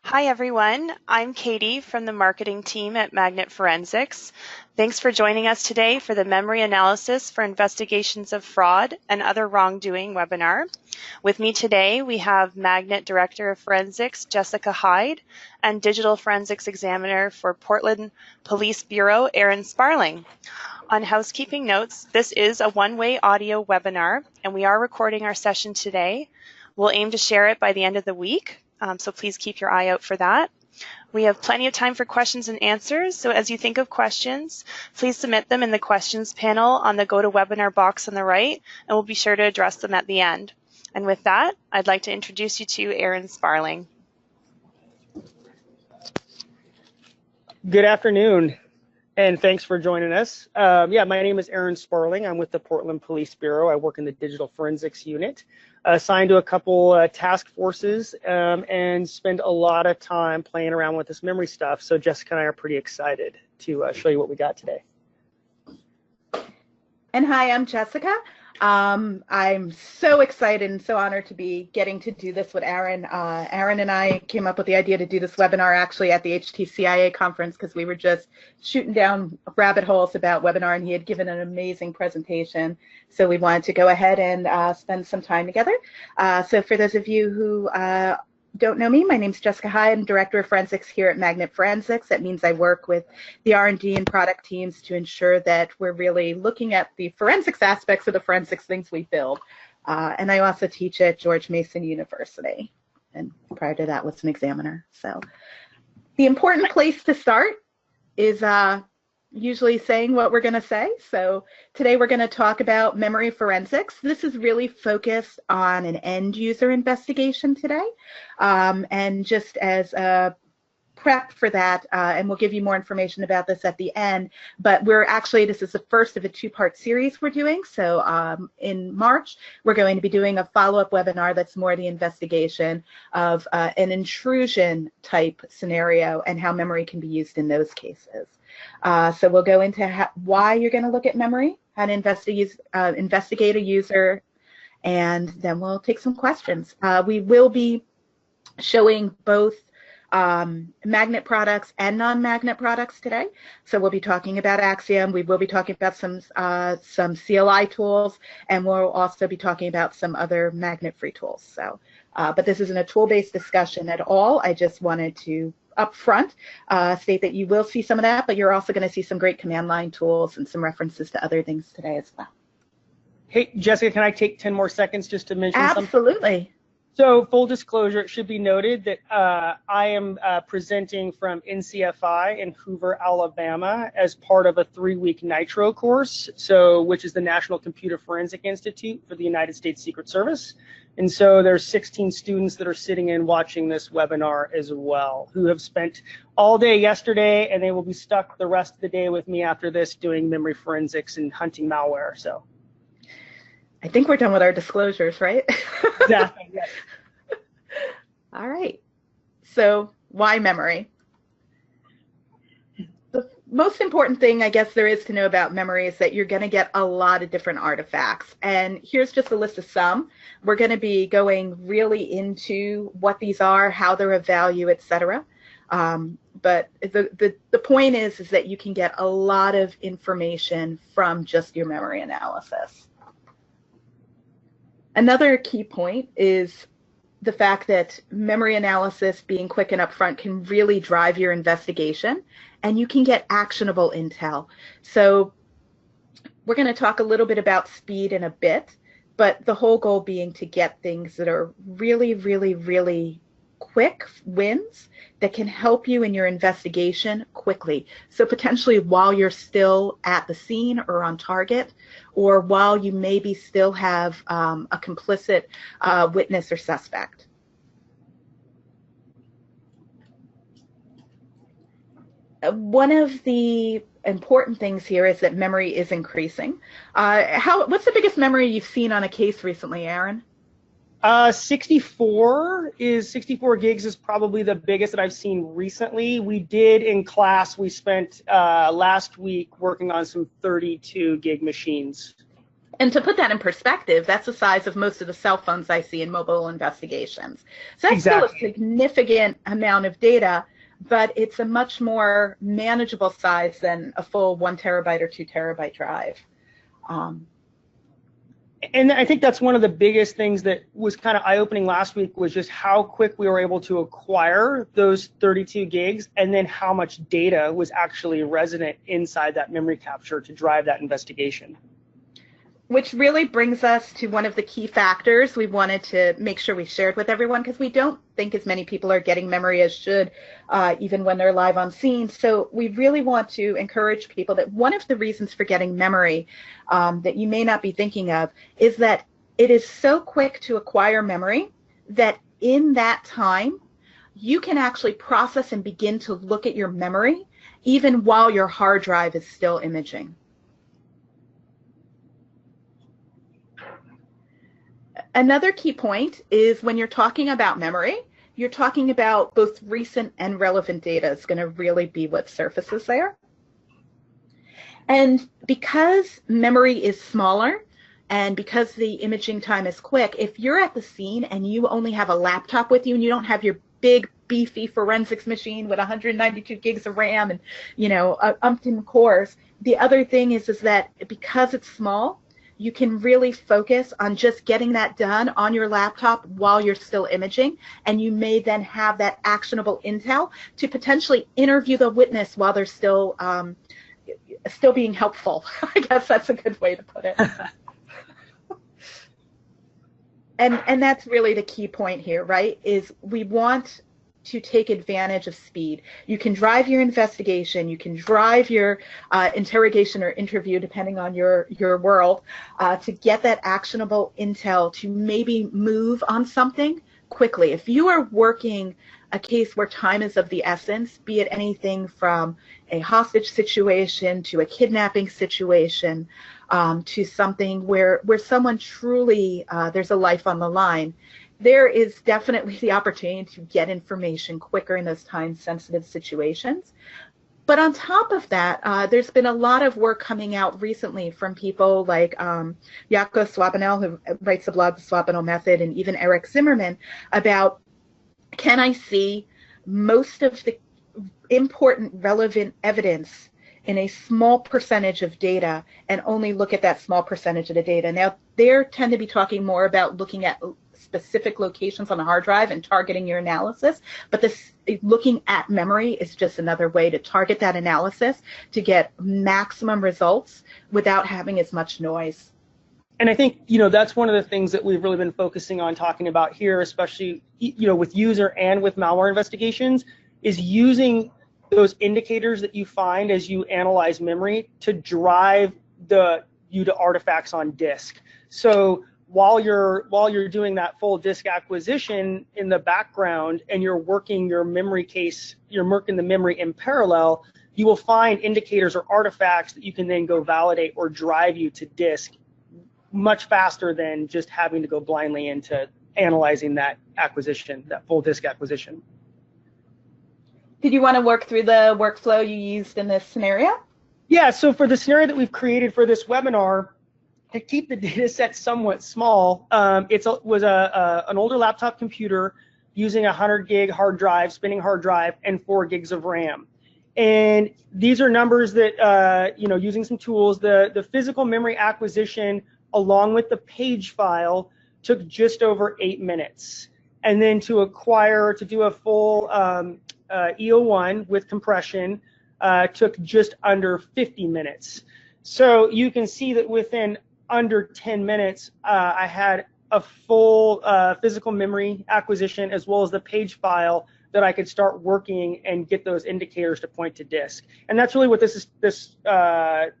Hi everyone, I'm Katie from the marketing team at Magnet Forensics. Thanks for joining us today for the Memory Analysis for Investigations of Fraud and Other Wrongdoing webinar. With me today we have Magnet Director of Forensics Jessica Hyde and Digital Forensics Examiner for Portland Police Bureau Aaron Sparling. On housekeeping notes, this is a one-way audio webinar and we are recording our session today. We'll aim to share it by the end of the week. So please keep your eye out for that. We have plenty of time for questions and answers, so as you think of questions, please submit them in the questions panel on the GoToWebinar box on the right, and we'll be sure to address them at the end. And with that, I'd like to introduce you to Aaron Sparling. Good afternoon, and thanks for joining us. My name is Aaron Sparling. I'm with the Portland Police Bureau. I work in the Digital Forensics Unit, assigned to a couple task forces, and spend a lot of time playing around with this memory stuff. So Jessica and I are pretty excited to show you what we got today. And hi, I'm Jessica. I'm so excited and so honored to be getting to do this with Aaron. Aaron and I came up with the idea to do this webinar actually at the HTCIA conference because we were just shooting down rabbit holes about webinar, and he had given an amazing presentation. So we wanted to go ahead and spend some time together. So for those of you who don't know me, my name's Jessica Hyde. I'm Director of Forensics here at Magnet Forensics. That means I work with the R&D and product teams to ensure that we're really looking at the forensics aspects of the forensics things we build. And I also teach at George Mason University. And prior to that was an examiner. So the important place to start is usually saying what we're going to say. So today we're going to talk about memory forensics. This is really focused on an end user investigation today. And just as a prep for that, and we'll give you more information about this at the end, but this is the first of a two-part series we're doing. So in March, we're going to be doing a follow-up webinar that's more the investigation of an intrusion type scenario and how memory can be used in those cases. So we'll go into why you're going to look at memory, how to investigate a user, and then we'll take some questions. We will be showing both magnet products and non-magnet products today. So we'll be talking about Axiom. We will be talking about some CLI tools, and we'll also be talking about some other magnet-free tools. So, but this isn't a tool-based discussion at all. I just wanted to up front state that you will see some of that, but you're also going to see some great command line tools and some references to other things today as well. Hey, Jessica, can I take 10 more seconds just to mention something? Absolutely. So full disclosure, it should be noted that I am presenting from NCFI in Hoover, Alabama as part of a 3-week NITRO course, which is the National Computer Forensic Institute for the United States Secret Service. And so there's 16 students that are sitting in watching this webinar as well, who have spent all day yesterday, and they will be stuck the rest of the day with me after this doing memory forensics and hunting malware. So I think we're done with our disclosures, right? Exactly, yes. All right. So why memory? The most important thing I guess there is to know about memory is that you're going to get a lot of different artifacts. And here's just a list of some. We're going to be going really into what these are, how they're of value, etc. But the point is that you can get a lot of information from just your memory analysis. Another key point is the fact that memory analysis, being quick and upfront, can really drive your investigation, and you can get actionable intel. So we're going to talk a little bit about speed in a bit, but the whole goal being to get things that are really, really, really quick wins that can help you in your investigation quickly. So potentially while you're still at the scene or on target, or while you maybe still have a complicit witness or suspect. One of the important things here is that memory is increasing. What's the biggest memory you've seen on a case recently, Aaron? 64 gigs is probably the biggest that I've seen recently. We did in class, we spent last week working on some 32 gig machines. And to put that in perspective, that's the size of most of the cell phones I see in mobile investigations. So that's still a significant amount of data, but it's a much more manageable size than a full 1 terabyte or 2 terabyte drive. And I think that's one of the biggest things that was kind of eye-opening last week, was just how quick we were able to acquire those 32 gigs, and then how much data was actually resident inside that memory capture to drive that investigation. Which really brings us to one of the key factors we wanted to make sure we shared with everyone, because we don't think as many people are getting memory as should, even when they're live on scene. So we really want to encourage people that one of the reasons for getting memory that you may not be thinking of is that it is so quick to acquire memory that in that time, you can actually process and begin to look at your memory even while your hard drive is still imaging. Another key point is when you're talking about memory, you're talking about both recent and relevant data is going to really be what surfaces there. And because memory is smaller and because the imaging time is quick, if you're at the scene and you only have a laptop with you and you don't have your big beefy forensics machine with 192 gigs of RAM and, you know, umpteen cores, the other thing is that because it's small, you can really focus on just getting that done on your laptop while you're still imaging, and you may then have that actionable intel to potentially interview the witness while they're still being helpful. I guess that's a good way to put it. And that's really the key point here, right? Is we want to take advantage of speed. You can drive your investigation, you can drive your interrogation or interview, depending on your world, to get that actionable intel to maybe move on something quickly. If you are working a case where time is of the essence, be it anything from a hostage situation to a kidnapping situation, to something where someone truly, there's a life on the line, there is definitely the opportunity to get information quicker in those time-sensitive situations. But on top of that, there's been a lot of work coming out recently from people like Jaco Swabinel, who writes the blog The Swabinel Method, and even Eric Zimmerman, about, can I see most of the important, relevant evidence in a small percentage of data and only look at that small percentage of the data? Now, they tend to be talking more about looking at specific locations on a hard drive and targeting your analysis, but this looking at memory is just another way to target that analysis to get maximum results without having as much noise. And I think, you know, that's one of the things that we've really been focusing on talking about here, especially, you know, with user and with malware investigations, is using those indicators that you find as you analyze memory to drive you to artifacts on disk. So while you're doing that full disk acquisition in the background and you're working your memory case, you're working the memory in parallel, you will find indicators or artifacts that you can then go validate or drive you to disk much faster than just having to go blindly into analyzing that acquisition, that full disk acquisition. Did you want to work through the workflow you used in this scenario? Yeah, so for the scenario that we've created for this webinar, to keep the data set somewhat small, it was an older laptop computer using a 100 gig hard drive, spinning hard drive, and 4 gigs of RAM. And these are numbers that, you know, using some tools, the physical memory acquisition along with the page file took just over 8 minutes. And then to do a full EO1 with compression took just under 50 minutes. So you can see that within under 10 minutes, I had a full physical memory acquisition as well as the page file that I could start working and get those indicators to point to disk. And that's really what this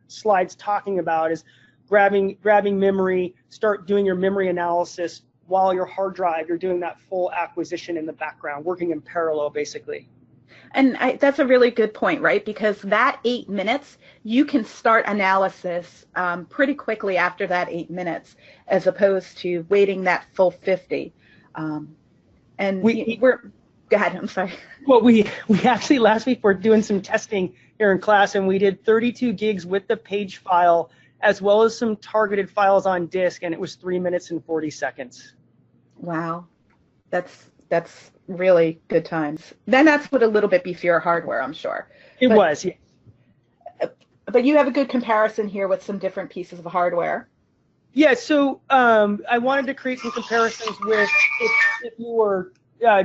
slide's talking about, is grabbing memory, start doing your memory analysis while your hard drive, you're doing that full acquisition in the background, working in parallel, basically. And that's a really good point, right? Because that 8 minutes, you can start analysis pretty quickly after that 8 minutes, as opposed to waiting that full 50. And go ahead, I'm sorry. Well, we actually last week were doing some testing here in class, and we did 32 gigs with the page file as well as some targeted files on disk, and it was 3 minutes and 40 seconds. Wow, that's really good times. Then that's with a little bit beefier hardware, I'm sure. It was, yeah. But you have a good comparison here with some different pieces of hardware. Yeah, so I wanted to create some comparisons with if you were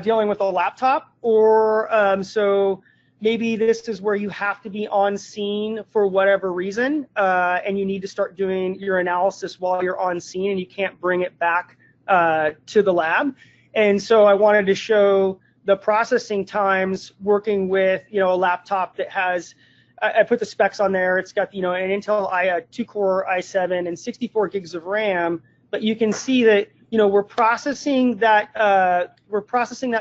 dealing with a laptop, or so maybe this is where you have to be on scene for whatever reason, and you need to start doing your analysis while you're on scene, and you can't bring it back to the lab. And so I wanted to show the processing times working with, a laptop that has, I put the specs on there. It's got, an Intel 2-core i7 and 64 gigs of RAM. But you can see that, we're processing that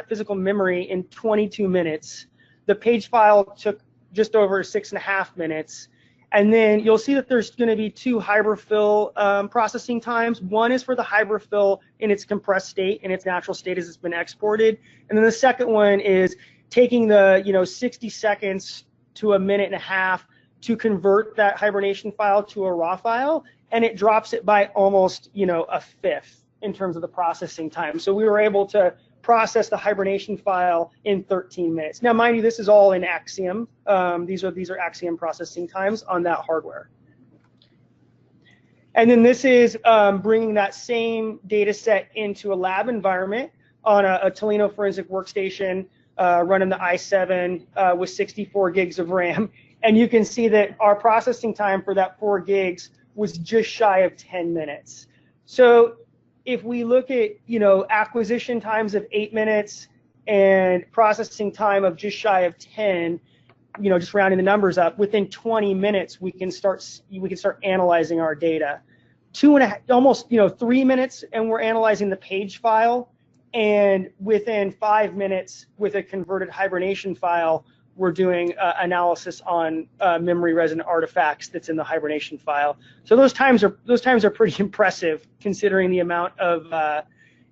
physical memory in 22 minutes. The page file took just over 6.5 minutes. And then you'll see that there's going to be 2 hiberfil processing times. One is for the hiberfil in its compressed state, in its natural state as it's been exported. And then the second one is taking the 60 seconds to a minute and a half to convert that hibernation file to a raw file, and it drops it by almost a fifth in terms of the processing time. So we were able to process the hibernation file in 13 minutes. Now, mind you, this is all in Axiom. These are Axiom processing times on that hardware. And then this is bringing that same data set into a lab environment on a Tolino forensic workstation running the i7 with 64 gigs of RAM. And you can see that our processing time for that 4 gigs was just shy of 10 minutes. So if we look at, acquisition times of 8 minutes and processing time of just shy of 10, just rounding the numbers up, within 20 minutes we can start analyzing our data. Almost 3 minutes, and we're analyzing the page file, and within 5 minutes with a converted hibernation file, we're doing analysis on memory resident artifacts that's in the hibernation file. So those times are pretty impressive, considering the amount of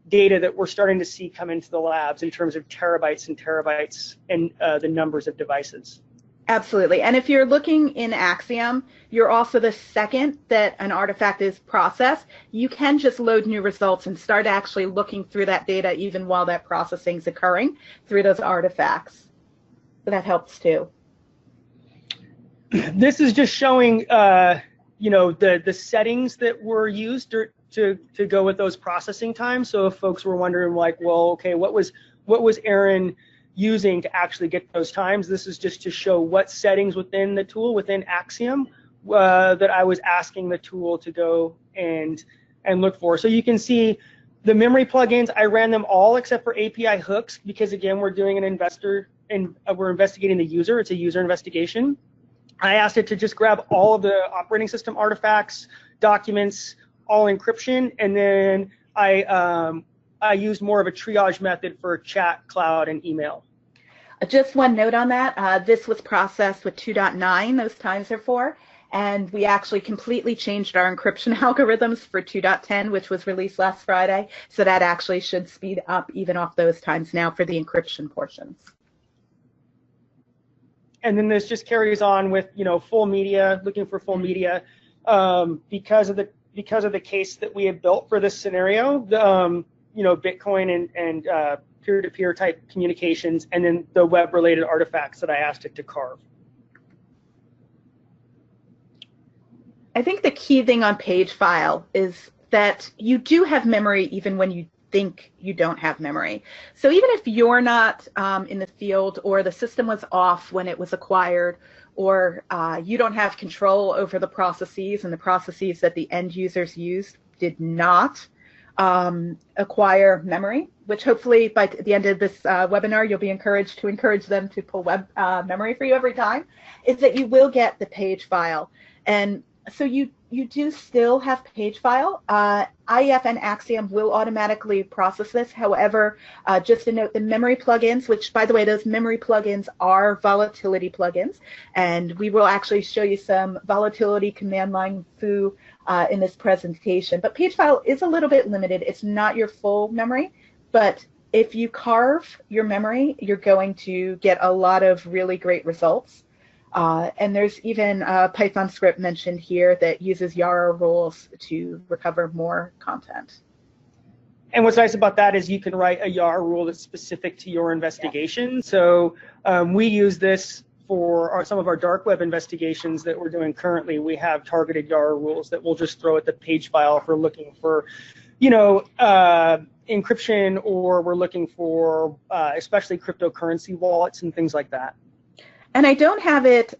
data that we're starting to see come into the labs in terms of terabytes and terabytes and the numbers of devices. Absolutely. And if you're looking in Axiom, you're also the second that an artifact is processed, you can just load new results and start actually looking through that data even while that processing is occurring through those artifacts. So that helps too. This is just showing, the settings that were used to go with those processing times. So if folks were wondering, like, well, okay, what was Aaron using to actually get those times? This is just to show what settings within the tool, within Axiom, that I was asking the tool to go and look for. So you can see the memory plugins, I ran them all except for API hooks, because again, we're doing we're investigating the user. It's a user investigation. I asked it to just grab all of the operating system artifacts, documents, all encryption, and then I used more of a triage method for chat, cloud, and email. Just one note on that. This was processed with 2.9, those times are for, and we actually completely changed our encryption algorithms for 2.10, which was released last Friday. So that actually should speed up even off those times now for the encryption portions. And then this just carries on with, full media, looking for full media, because of the case that we had built for this scenario. Bitcoin and peer-to-peer type communications, and then the web-related artifacts that I asked it to carve. I think the key thing on pagefile is that you do have memory even when you think you don't have memory. So even if you're not in the field, or the system was off when it was acquired, or you don't have control over the processes, and the processes that the end users used did not acquire memory, which hopefully by the end of this webinar, you'll be encouraged to encourage them to pull web memory for you every time, is that you will get the page file. And so you do still have page file. IEF and Axiom will automatically process this. However, just to note, the memory plugins, which by the way, those memory plugins are volatility plugins, and we will actually show you some volatility command line foo in this presentation. But pagefile is a little bit limited. It's not your full memory, but if you carve your memory, you're going to get a lot of really great results. And there's even a Python script mentioned here that uses Yara rules to recover more content. And what's nice about that is you can write a Yara rule that's specific to your investigation. So we use this for some of our dark web investigations that we're doing currently. We have targeted Yara rules that we'll just throw at the page file if we're looking for, encryption, or we're looking for especially cryptocurrency wallets and things like that. And I don't have it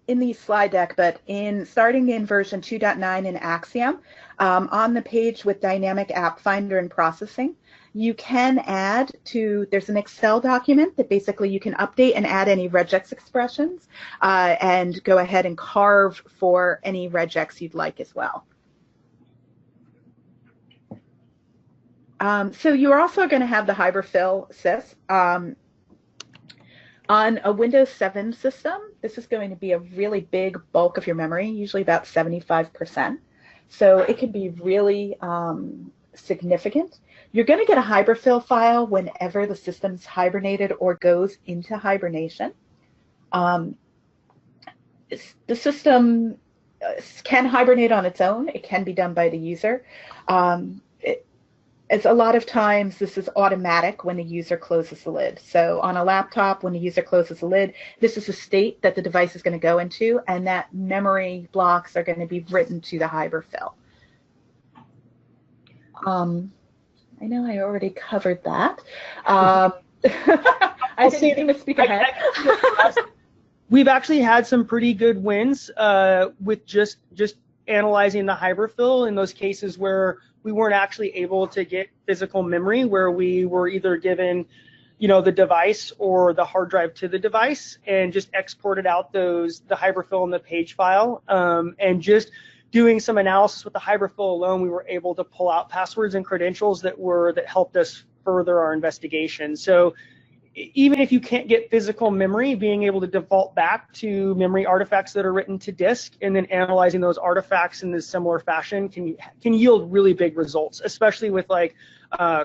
in the slide deck, but starting in version 2.9 in Axiom, on the page with dynamic app finder and processing, you can add there's an Excel document that basically you can update and add any regex expressions and go ahead and carve for any regex you'd like as well. So you're also going to have the hiberfil.sys. On a Windows 7 system, this is going to be a really big bulk of your memory, usually about 75%. So it can be really significant. You're going to get a hiberfil file whenever the system's hibernated or goes into hibernation. The system can hibernate on its own. It can be done by the user. As a lot of times, this is automatic when the user closes the lid. So on a laptop, when the user closes the lid, this is a state that the device is going to go into, and that memory blocks are going to be written to the hiberfil. I know I already covered that. I didn't even speak ahead. We've actually had some pretty good wins with just analyzing the hiberfil in those cases where we weren't actually able to get physical memory, where we were either given, the device or the hard drive to the device, and just exported out the hiberfil and the page file, and just doing some analysis with the hiberfil alone, we were able to pull out passwords and credentials that helped us further our investigation. So even if you can't get physical memory, being able to default back to memory artifacts that are written to disk and then analyzing those artifacts in this similar fashion can yield really big results, especially with like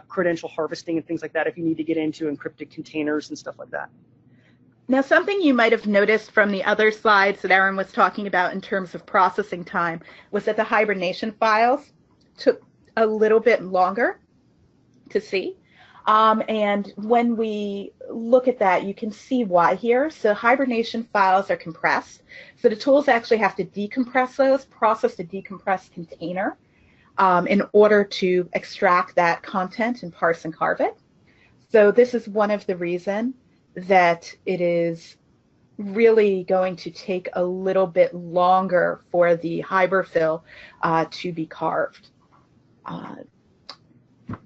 credential harvesting and things like that, if you need to get into encrypted containers and stuff like that. Now, something you might have noticed from the other slides that Aaron was talking about in terms of processing time was that the hibernation files took a little bit longer to see. And when we look at that, you can see why here. So hibernation files are compressed. So the tools actually have to decompress those, process the decompressed container in order to extract that content and parse and carve it. So this is one of the reasons that it is really going to take a little bit longer for the hiberfil to be carved.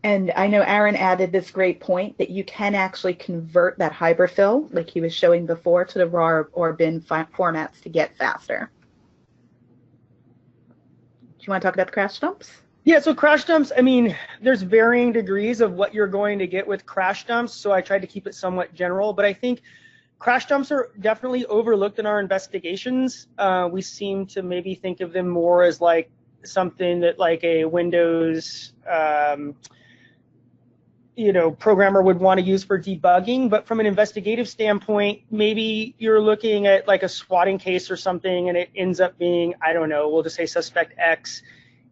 And I know Aaron added this great point that you can actually convert that hiberfil, like he was showing before, to the RAR or bin formats to get faster. Do you want to talk about the crash dumps? Yeah, so crash dumps, there's varying degrees of what you're going to get with crash dumps, so I tried to keep it somewhat general, but I think crash dumps are definitely overlooked in our investigations. We seem to maybe think of them more as like something that like a Windows programmer would want to use for debugging, but from an investigative standpoint, maybe you're looking at like a swatting case or something and it ends up being, I don't know, we'll just say suspect X,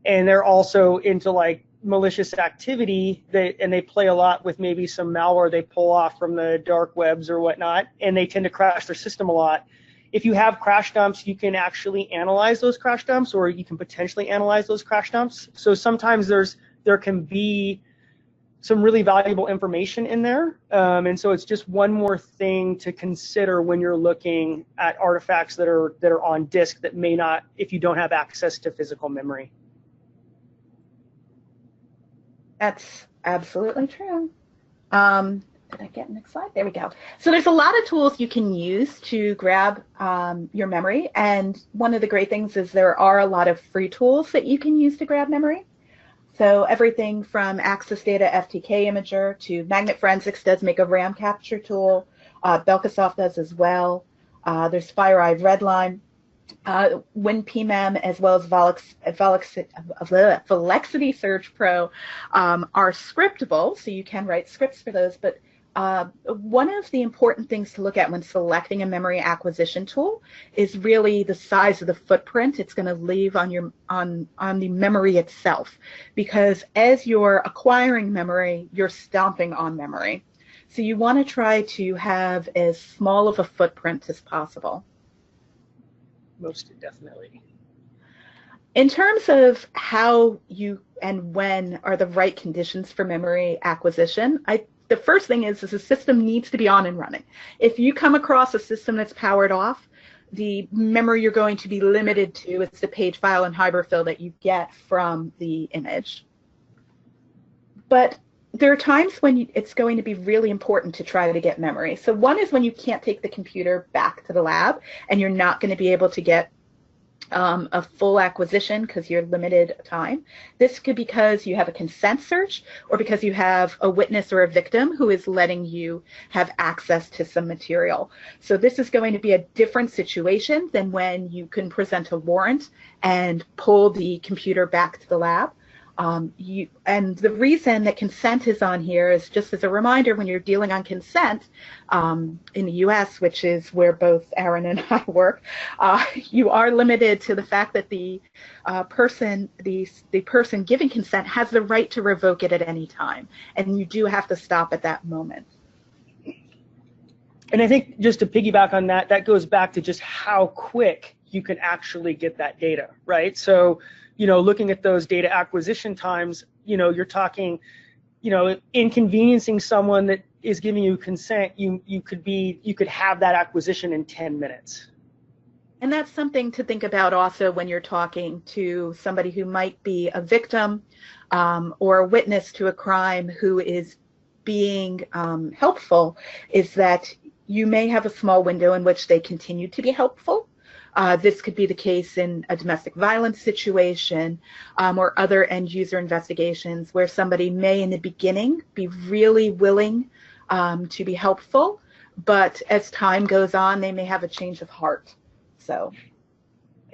and they're also into like malicious activity and they play a lot with maybe some malware they pull off from the dark webs or whatnot, and they tend to crash their system a lot. If you have crash dumps, you can actually analyze those crash dumps, or you can potentially analyze those crash dumps. So sometimes there can be some really valuable information in there. And so it's just one more thing to consider when you're looking at artifacts that are on disk that may not, if you don't have access to physical memory. That's absolutely true. Did I get next slide? There we go. So there's a lot of tools you can use to grab your memory. And one of the great things is there are a lot of free tools that you can use to grab memory. So everything from Access Data FTK Imager to Magnet Forensics does make a RAM capture tool. Belkasoft does as well. There's FireEye Redline. WinPMEM as well as Velocity Search Pro are scriptable, so you can write scripts for those, but One of the important things to look at when selecting a memory acquisition tool is really the size of the footprint it's going to leave on your on the memory itself, because as you're acquiring memory, you're stomping on memory. So you want to try to have as small of a footprint as possible. Most definitely. In terms of how you and when are the right conditions for memory acquisition, the first thing is the system needs to be on and running. If you come across a system that's powered off, the memory you're going to be limited to is the page file and hiberfil that you get from the image. But there are times when it's going to be really important to try to get memory. So one is when you can't take the computer back to the lab and you're not going to be able to get a full acquisition because you're limited time. This could be because you have a consent search or because you have a witness or a victim who is letting you have access to some material. So this is going to be a different situation than when you can present a warrant and pull the computer back to the lab. And the reason that consent is on here is just as a reminder, when you're dealing on consent in the US, which is where both Aaron and I work, you are limited to the fact that the person giving consent has the right to revoke it at any time, and you do have to stop at that moment. And I think just to piggyback on that, that goes back to just how quick you can actually get that data, right? So, looking at those data acquisition times, you're talking, inconveniencing someone that is giving you consent, you could have that acquisition in 10 minutes. And that's something to think about also when you're talking to somebody who might be a victim or a witness to a crime who is being helpful, is that you may have a small window in which they continue to be helpful. This could be the case in a domestic violence situation or other end user investigations where somebody may in the beginning be really willing to be helpful, but as time goes on, they may have a change of heart. So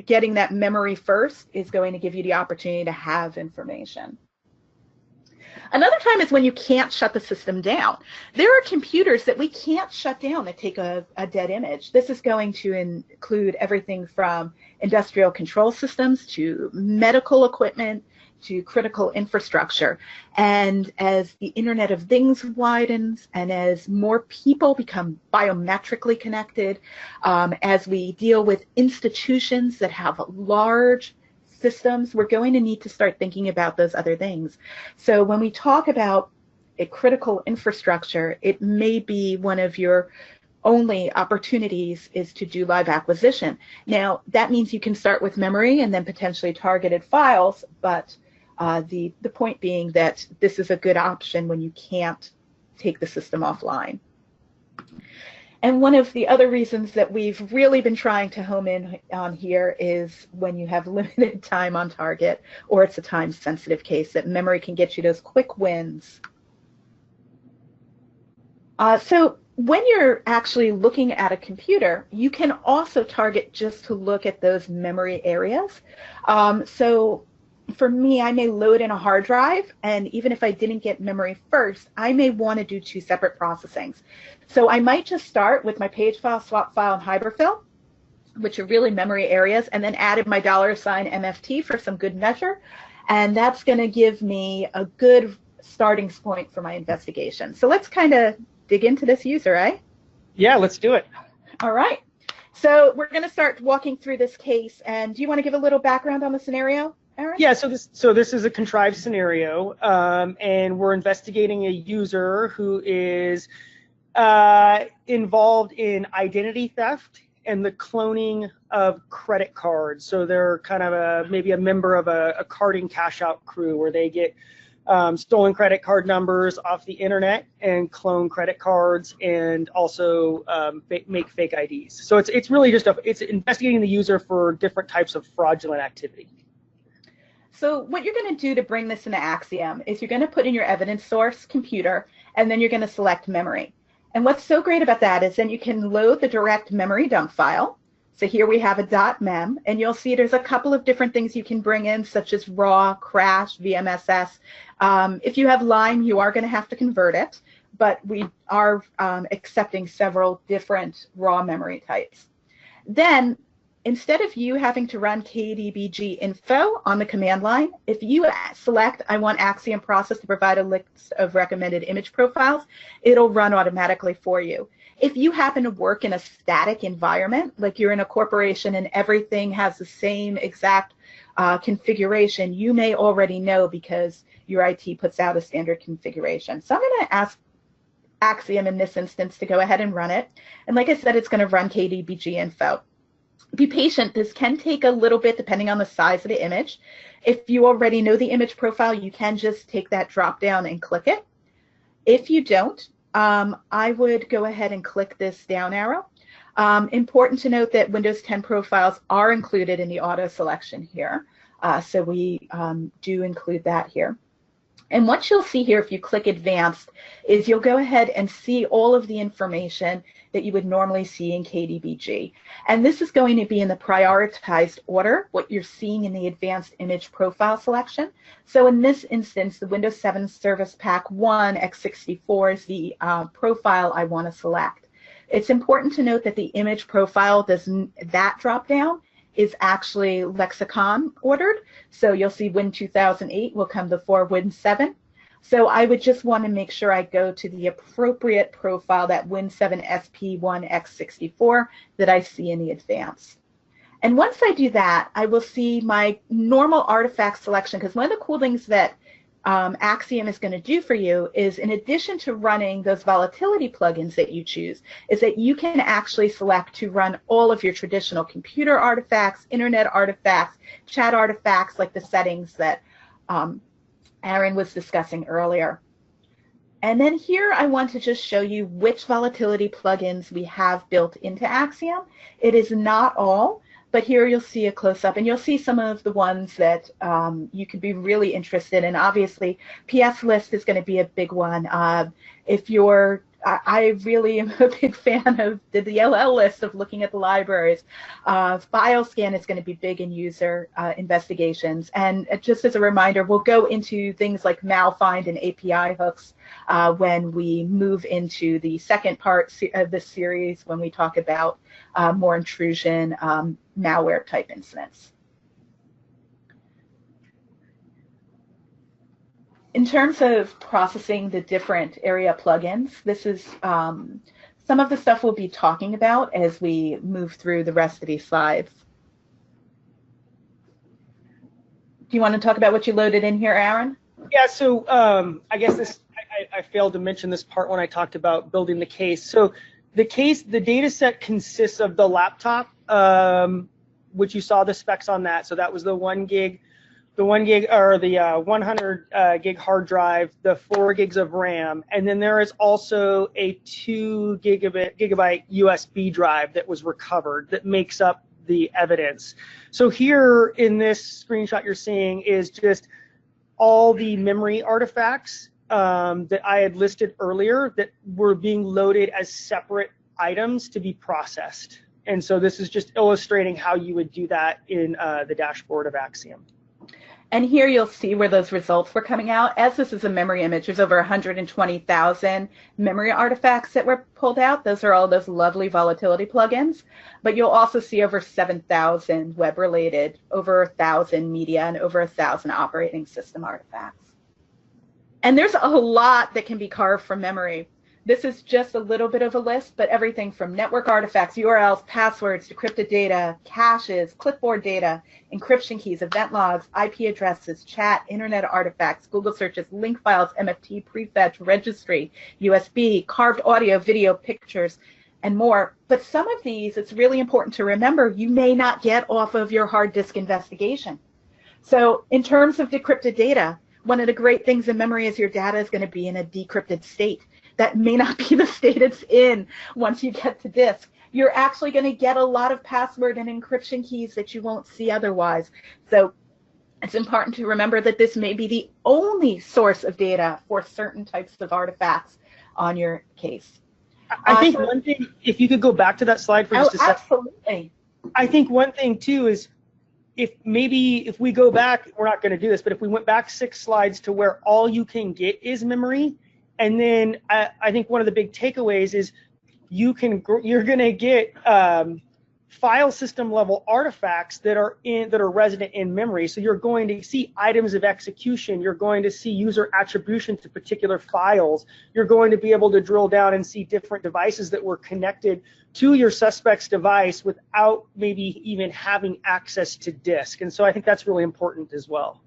getting that memory first is going to give you the opportunity to have information. Another time is when you can't shut the system down. There are computers that we can't shut down that take a dead image. This is going to include everything from industrial control systems to medical equipment to critical infrastructure. And as the Internet of Things widens and as more people become biometrically connected, as we deal with institutions that have large systems, we're going to need to start thinking about those other things. So when we talk about a critical infrastructure, it may be one of your only opportunities is to do live acquisition. Now, that means you can start with memory and then potentially targeted files, but the point being that this is a good option when you can't take the system offline. And one of the other reasons that we've really been trying to home in on here is when you have limited time on target or it's a time-sensitive case, that memory can get you those quick wins. So when you're actually looking at a computer, you can also target just to look at those memory areas. So for me, I may load in a hard drive, and even if I didn't get memory first, I may want to do two separate processings. So I might just start with my page file, swap file, and hiberfil, which are really memory areas, and then added my $sign MFT for some good measure. And that's going to give me a good starting point for my investigation. So let's kind of dig into this user, eh? Yeah, let's do it. All right. So we're going to start walking through this case. And do you want to give a little background on the scenario, Aaron? Yeah, so this is a contrived scenario, and we're investigating a user who is involved in identity theft and the cloning of credit cards. So they're kind of maybe a member of a carding cash out crew where they get stolen credit card numbers off the internet and clone credit cards and also make fake IDs. So it's really just it's investigating the user for different types of fraudulent activity. So what you're going to do to bring this into Axiom is you're going to put in your evidence source computer, and then you're going to select memory. And what's so great about that is then you can load the direct memory dump file. So here we have a .mem, and you'll see there's a couple of different things you can bring in, such as raw, crash, VMSS. If you have line, you are going to have to convert it, but we are accepting several different raw memory types. Then, instead of you having to run kdbg info on the command line, if you select, I want Axiom Process to provide a list of recommended image profiles, it'll run automatically for you. If you happen to work in a static environment, like you're in a corporation and everything has the same exact configuration, you may already know because your IT puts out a standard configuration. So I'm going to ask Axiom in this instance to go ahead and run it. And like I said, it's going to run kdbg info. Be patient. This can take a little bit depending on the size of the image. If you already know the image profile, you can just take that drop down and click it. If you don't, I would go ahead and click this down arrow. Important to note that Windows 10 profiles are included in the auto selection here. So we do include that here. And what you'll see here if you click Advanced is you'll go ahead and see all of the information that you would normally see in KDBG. And this is going to be in the prioritized order, what you're seeing in the Advanced Image Profile selection. So in this instance, the Windows 7 Service Pack 1 x64 is the profile I want to select. It's important to note that the image profile, that drop down, is actually lexicon ordered. So you'll see Win 2008 will come before Win 7. So I would just want to make sure I go to the appropriate profile, that Win 7 SP1 x64 that I see in the advanced. And once I do that, I will see my normal artifact selection, because one of the cool things that Axiom is going to do for you is, in addition to running those volatility plugins that you choose, is that you can actually select to run all of your traditional computer artifacts, internet artifacts, chat artifacts, like the settings that Aaron was discussing earlier. And then here I want to just show you which volatility plugins we have built into Axiom. It is not all, but here you'll see a close-up, and you'll see some of the ones that you could be really interested in. Obviously, PS List is going to be a big one. If you're, I really am a big fan of the DLL list of looking at the libraries. File scan is going to be big in user investigations. And just as a reminder, we'll go into things like malfind and API hooks when we move into the second part of this series, when we talk about more intrusion, malware type incidents. In terms of processing the different area plugins, this is some of the stuff we'll be talking about as we move through the rest of these slides. Do you want to talk about what you loaded in here, Aaron? Yeah, so I guess I failed to mention this part when I talked about building the case. So the data set consists of the laptop, which you saw the specs on that. So that was the 1 gig, or the 100 gig hard drive, the 4 gigs of RAM, and then there is also a 2 gigabyte USB drive that was recovered that makes up the evidence. So here in this screenshot you're seeing is just all the memory artifacts that I had listed earlier that were being loaded as separate items to be processed. And so this is just illustrating how you would do that in the dashboard of Axiom. And here you'll see where those results were coming out. As this is a memory image, there's over 120,000 memory artifacts that were pulled out. Those are all those lovely volatility plugins. But you'll also see over 7,000 web-related, over 1,000 media, and over 1,000 operating system artifacts. And there's a lot that can be carved from memory. This is just a little bit of a list, but everything from network artifacts, URLs, passwords, decrypted data, caches, clipboard data, encryption keys, event logs, IP addresses, chat, internet artifacts, Google searches, link files, MFT, prefetch, registry, USB, carved audio, video, pictures, and more. But some of these, it's really important to remember, you may not get off of your hard disk investigation. So in terms of decrypted data, one of the great things in memory is your data is going to be in a decrypted state. That may not be the state it's in once you get to disk. You're actually going to get a lot of password and encryption keys that you won't see otherwise. So it's important to remember that this may be the only source of data for certain types of artifacts on your case. I think one thing, if you could go back to that slide for just a second. Absolutely. I think one thing too is if we go back, we're not going to do this, but if we went back 6 slides to where all you can get is memory, and then I think one of the big takeaways is you're going to get file system level artifacts that are resident in memory. So you're going to see items of execution. You're going to see user attribution to particular files. You're going to be able to drill down and see different devices that were connected to your suspect's device without maybe even having access to disk. And so I think that's really important as well.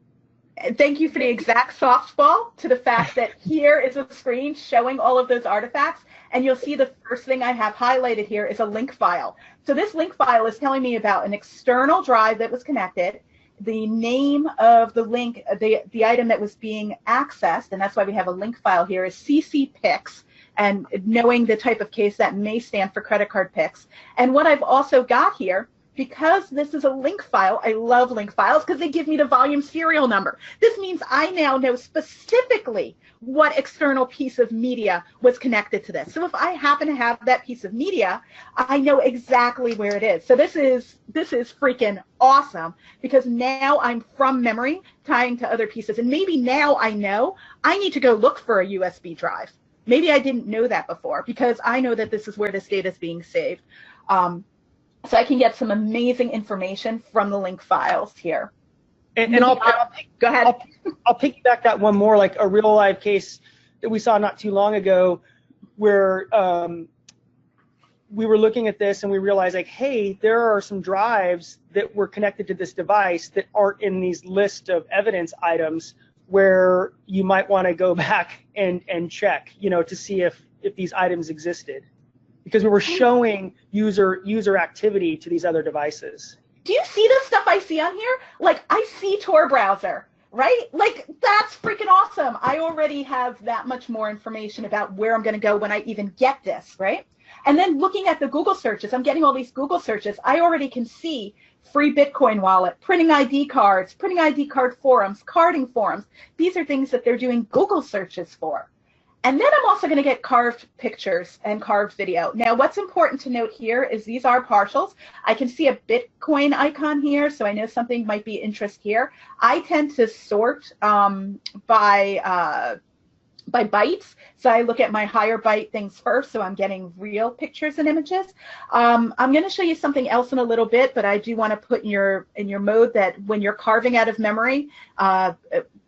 Thank you for the exact softball to the fact that here is a screen showing all of those artifacts, and you'll see the first thing I have highlighted here is a link file. So this link file is telling me about an external drive that was connected, the name of the link, the item that was being accessed, and that's why we have a link file here, is CCPICS, and knowing the type of case that may stand for credit card PICS. And what I've also got here, because this is a link file, I love link files because they give me the volume serial number. This means I now know specifically what external piece of media was connected to this. So if I happen to have that piece of media, I know exactly where it is. So this is freaking awesome because now I'm from memory tying to other pieces. And maybe now I know I need to go look for a USB drive. Maybe I didn't know that before because I know that this is where this data is being saved. So I can get some amazing information from the link files here. And I'll go ahead. I'll piggyback that one more, like a real live case that we saw not too long ago, where we were looking at this and we realized, like, hey, there are some drives that were connected to this device that aren't in these list of evidence items, where you might want to go back and check, to see if these items existed, because we were showing user activity to these other devices. Do you see the stuff I see on here? Like, I see Tor browser, right? Like, that's freaking awesome. I already have that much more information about where I'm going to go when I even get this, right? And then looking at the Google searches, I'm getting all these Google searches. I already can see free Bitcoin wallet, printing ID cards, printing ID card forums, carding forums. These are things that they're doing Google searches for. And then I'm also going to get carved pictures and carved video. Now, what's important to note here is these are partials. I can see a Bitcoin icon here, so I know something might be interest here. I tend to sort by bytes, so I look at my higher byte things first, so I'm getting real pictures and images. I'm going to show you something else in a little bit, but I do want to put in your mode that when you're carving out of memory,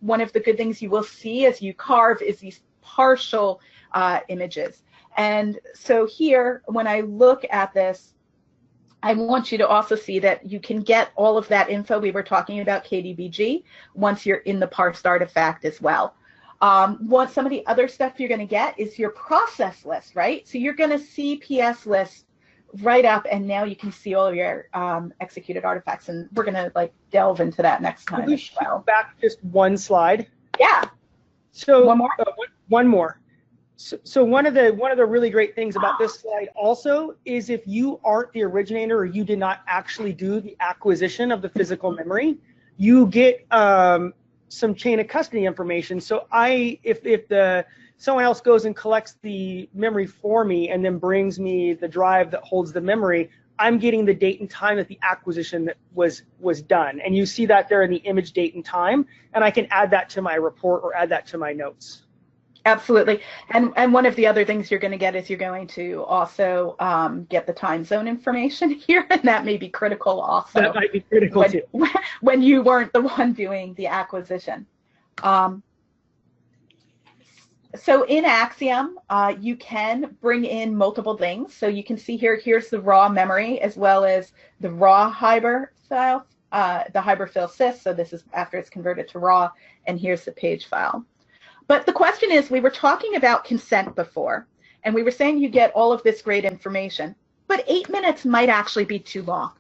one of the good things you will see as you carve is these partial images. And so here, when I look at this, I want you to also see that you can get all of that info we were talking about, KDBG, once you're in the parsed artifact as well. Some of the other stuff you're going to get is your process list, right? So you're going to see PS list right up, and now you can see all of your executed artifacts, and we're going to delve into that next time. Can we shoot back just one slide? Yeah. So one more. One more. So one of the really great things about this slide also is if you aren't the originator or you did not actually do the acquisition of the physical memory, you get some chain of custody information. So if someone else goes and collects the memory for me and then brings me the drive that holds the memory, I'm getting the date and time that the acquisition that was done. And you see that there in the image, date, and time, and I can add that to my report or add that to my notes. Absolutely. And one of the other things you're going to get is you're going to also get the time zone information here, and that may be critical also. That might be critical too. When you weren't the one doing the acquisition. So in Axiom, you can bring in multiple things. So you can see here's the raw memory as well as the raw hiberfile, the hiberfil.sys. So this is after it's converted to raw, and here's the page file. But the question is, we were talking about consent before, and we were saying you get all of this great information, but 8 minutes might actually be too long.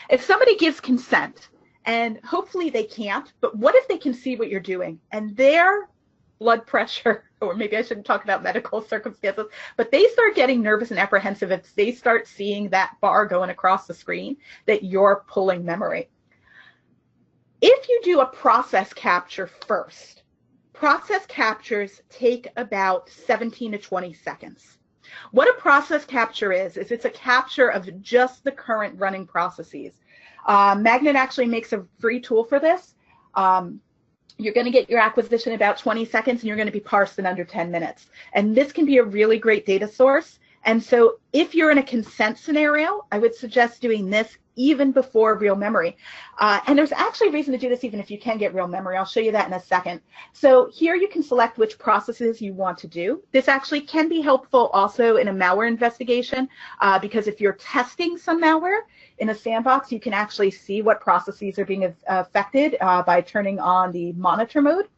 If somebody gives consent, and hopefully they can't, but what if they can see what you're doing, and their blood pressure, or maybe I shouldn't talk about medical circumstances, but they start getting nervous and apprehensive if they start seeing that bar going across the screen that you're pulling memory. If you do a process capture first, process captures take about 17 to 20 seconds. What a process capture is it's a capture of just the current running processes. Magnet actually makes a free tool for this. You're going to get your acquisition in about 20 seconds, and you're going to be parsed in under 10 minutes. And this can be a really great data source. And so if you're in a consent scenario, I would suggest doing this even before real memory. And there's actually a reason to do this even if you can get real memory. I'll show you that in a second. So here you can select which processes you want to do. This actually can be helpful also in a malware investigation, because if you're testing some malware in a sandbox, you can actually see what processes are being affected by turning on the monitor mode.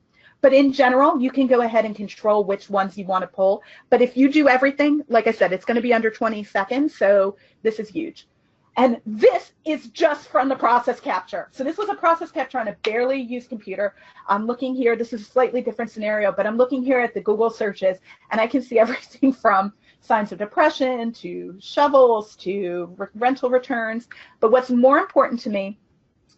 But in general, you can go ahead and control which ones you want to pull. But if you do everything, like I said, it's going to be under 20 seconds, so this is huge. And this is just from the process capture. So this was a process capture on a barely used computer. I'm looking here, this is a slightly different scenario, but I'm looking here at the Google searches, and I can see everything from signs of depression to shovels to rental returns. But what's more important to me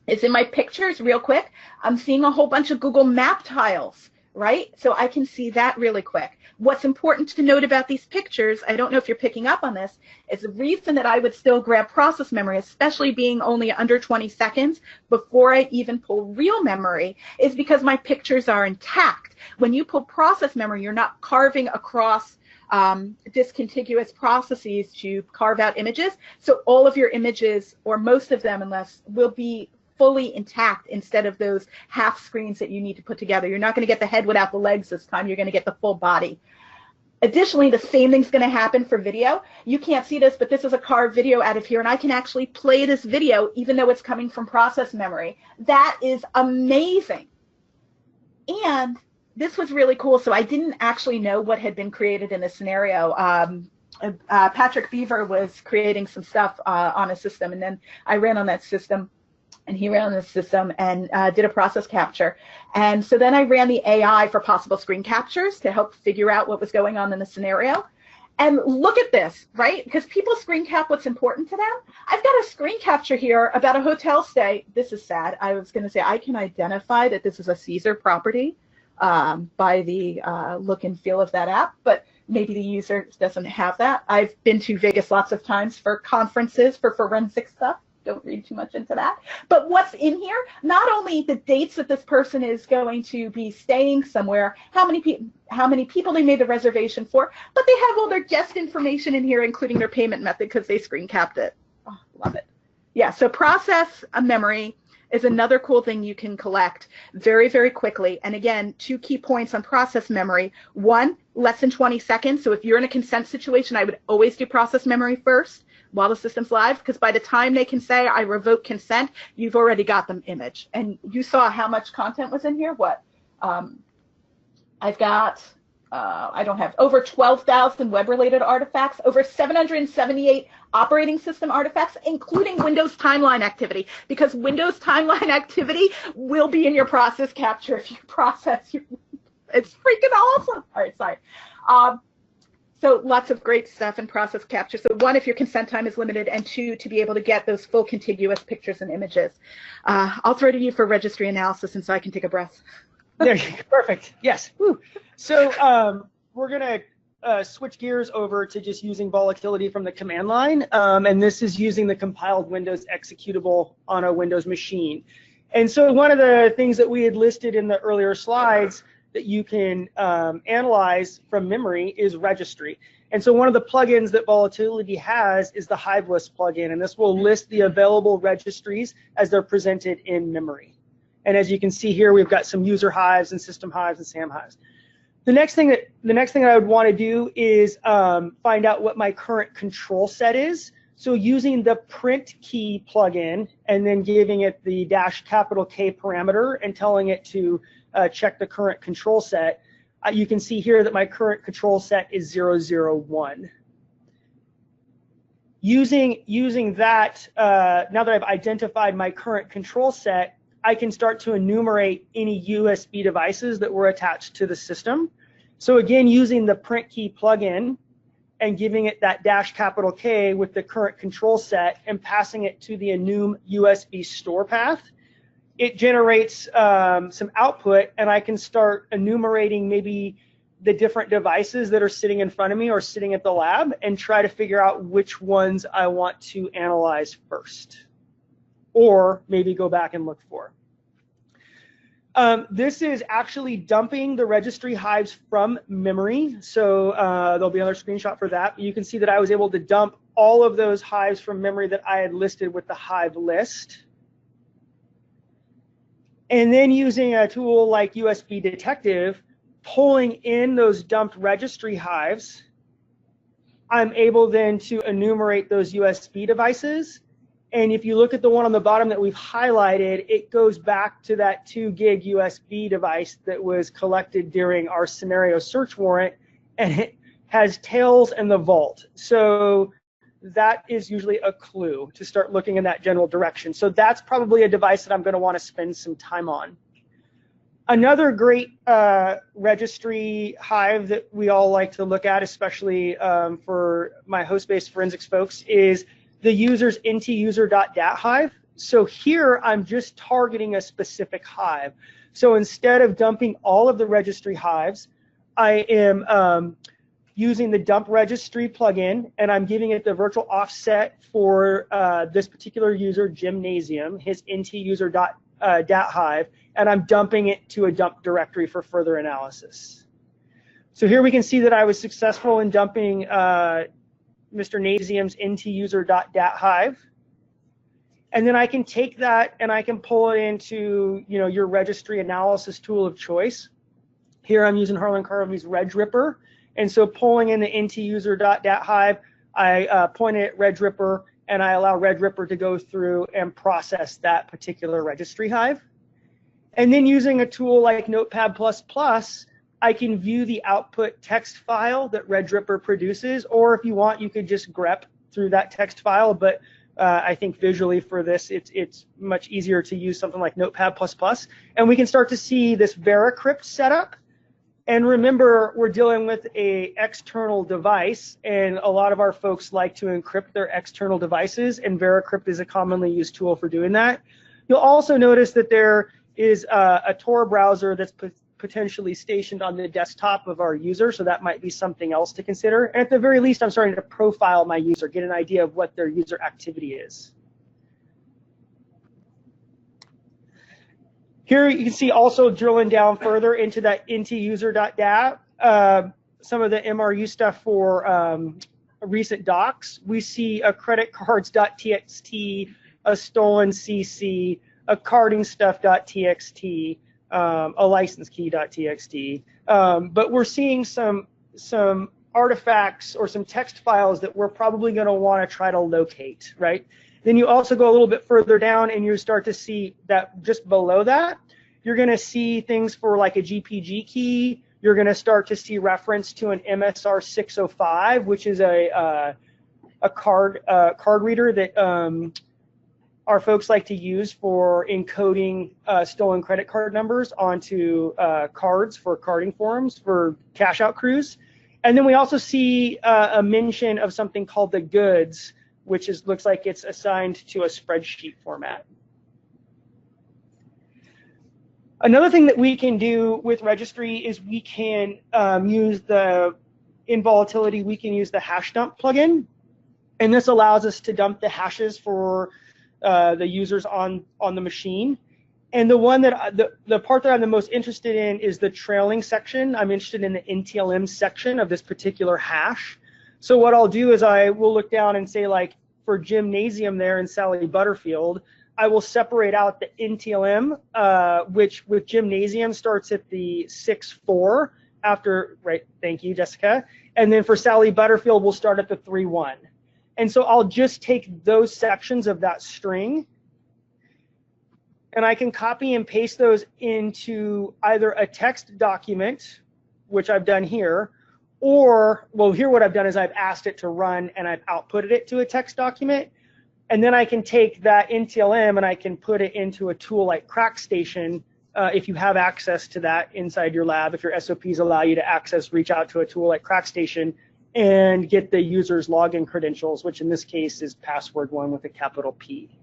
is in my pictures, real quick, I'm seeing a whole bunch of Google map tiles, right? So I can see that really quick. What's important to note about these pictures, I don't know if you're picking up on this, is the reason that I would still grab process memory, especially being only under 20 seconds before I even pull real memory, is because my pictures are intact. When you pull process memory, you're not carving across discontiguous processes to carve out images. So all of your images, or most of them unless, will be fully intact instead of those half screens that you need to put together. You're not going to get the head without the legs this time. You're going to get the full body. Additionally, the same thing's going to happen for video. You can't see this, but this is a carved video out of here, and I can actually play this video even though it's coming from process memory. That is amazing. And this was really cool. So I didn't actually know what had been created in this scenario. Patrick Beaver was creating some stuff on a system, and then I ran on that system, and he ran on the system and did a process capture. And so then I ran the AI for possible screen captures to help figure out what was going on in the scenario. And look at this, right? Because people screen cap what's important to them. I've got a screen capture here about a hotel stay. This is sad. I was going to say I can identify that this is a Caesar property by the look and feel of that app, but maybe the user doesn't have that. I've been to Vegas lots of times for conferences for forensic stuff. Don't read too much into that. But what's in here, not only the dates that this person is going to be staying somewhere, how many people they made the reservation for, but they have all their guest information in here, including their payment method, because they screen capped it. Oh, love it. Yeah, so process memory is another cool thing you can collect very, very quickly. And again, 2 key points on process memory. 1, less than 20 seconds. So if you're in a consent situation, I would always do process memory first while the system's live, because by the time they can say, I revoke consent, you've already got them image. And you saw how much content was in here. What? I've got, I don't have, over 12,000 web-related artifacts, over 778 operating system artifacts, including Windows timeline activity, because Windows timeline activity will be in your process capture if you process your, it's freaking awesome. All right, sorry. So lots of great stuff in process capture. So 1, if your consent time is limited, and 2, to be able to get those full contiguous pictures and images. I'll throw to you for registry analysis, and so I can take a breath. There you go. Perfect. Yes. Woo. So we're going to switch gears over to just using volatility from the command line. And this is using the compiled Windows executable on a Windows machine. And so one of the things that we had listed in the earlier slides that you can analyze from memory is registry. And so one of the plugins that Volatility has is the hive list plugin, and this will list the available registries as they're presented in memory. And as you can see here, we've got some user hives and system hives and SAM hives. The next thing that I would want to do is find out what my current control set is. So using the print key plugin and then giving it the -K parameter and telling it to check the current control set, you can see here that my current control set is 001. Using that, now that I've identified my current control set, I can start to enumerate any USB devices that were attached to the system. So again, using the print key plugin and giving it that -K with the current control set and passing it to the enum USB store path, it generates some output, and I can start enumerating maybe the different devices that are sitting in front of me or sitting at the lab and try to figure out which ones I want to analyze first, or maybe go back and look for. This is actually dumping the registry hives from memory. So there'll be another screenshot for that. You can see that I was able to dump all of those hives from memory that I had listed with the hive list. And then using a tool like USB Detective, pulling in those dumped registry hives, I'm able then to enumerate those USB devices. And if you look at the one on the bottom that we've highlighted, it goes back to that 2 gig USB device that was collected during our scenario search warrant, and it has tails and the vault. So that is usually a clue to start looking in that general direction. So that's probably a device that I'm going to want to spend some time on. Another great registry hive that we all like to look at, especially for my host-based forensics folks, is the user's ntuser.dat hive. So here I'm just targeting a specific hive. So instead of dumping all of the registry hives, I am using the dump registry plugin, and I'm giving it the virtual offset for this particular user, Gymnasium, his ntuser.dat hive, and I'm dumping it to a dump directory for further analysis. So here we can see that I was successful in dumping Mr. Nasium's ntuser.dat hive. And then I can take that and I can pull it into, you know, your registry analysis tool of choice. Here I'm using Harlan Carvey's RegRipper. And so pulling in the ntuser.dat hive, I point it at RegRipper, and I allow RegRipper to go through and process that particular registry hive. And then using a tool like Notepad++, I can view the output text file that RegRipper produces, or if you want, you could just grep through that text file, but I think visually for this, it's much easier to use something like Notepad++. And we can start to see this VeraCrypt setup. And remember, we're dealing with an external device, and a lot of our folks like to encrypt their external devices, and VeraCrypt is a commonly used tool for doing that. You'll also notice that there is a Tor browser that's potentially stationed on the desktop of our user, so that might be something else to consider. And at the very least, I'm starting to profile my user, get an idea of what their user activity is. Here you can see also drilling down further into that ntuser.dat, some of the MRU stuff for recent docs. We see a creditcards.txt, a stolen CC, a cardingstuff.txt, a license key.txt. But we're seeing some artifacts or some text files that we're probably going to want to try to locate, right? Then you also go a little bit further down and you start to see that just below that, you're going to see things for like a GPG key. You're going to start to see reference to an MSR 605, which is a card reader that our folks like to use for encoding stolen credit card numbers onto cards for carding forms for cash out crews. And then we also see a mention of something called the goods, which looks like it's assigned to a spreadsheet format. Another thing that we can do with registry is we can use in volatility, we can use the hash dump plugin. And this allows us to dump the hashes for the users on the machine. And the one that the part that I'm the most interested in is the trailing section. I'm interested in the NTLM section of this particular hash. So what I'll do is I will look down and say, like, for Gymnasium there in Sally Butterfield, I will separate out the NTLM, which with Gymnasium starts at the 6.4 after, right, thank you, Jessica. And then for Sally Butterfield, we'll start at the 3.1. And so I'll just take those sections of that string, and I can copy and paste those into either a text document, which I've done here, or, well, here what I've done is I've asked it to run and I've outputted it to a text document. And then I can take that NTLM and I can put it into a tool like CrackStation, if you have access to that inside your lab, if your SOPs allow you to reach out to a tool like CrackStation and get the user's login credentials, which in this case is password1 with a capital P.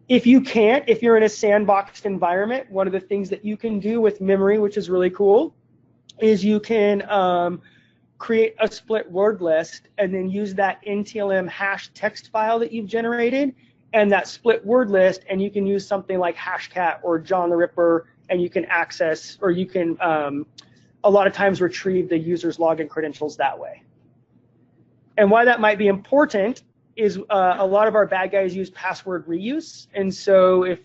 If you can't, if you're in a sandboxed environment, one of the things that you can do with memory, which is really cool, is you can create a split word list and then use that NTLM hash text file that you've generated and that split word list, and you can use something like Hashcat or John the Ripper, and you can access, or you can a lot of times retrieve the user's login credentials that way. And why that might be important is a lot of our bad guys use password reuse, and so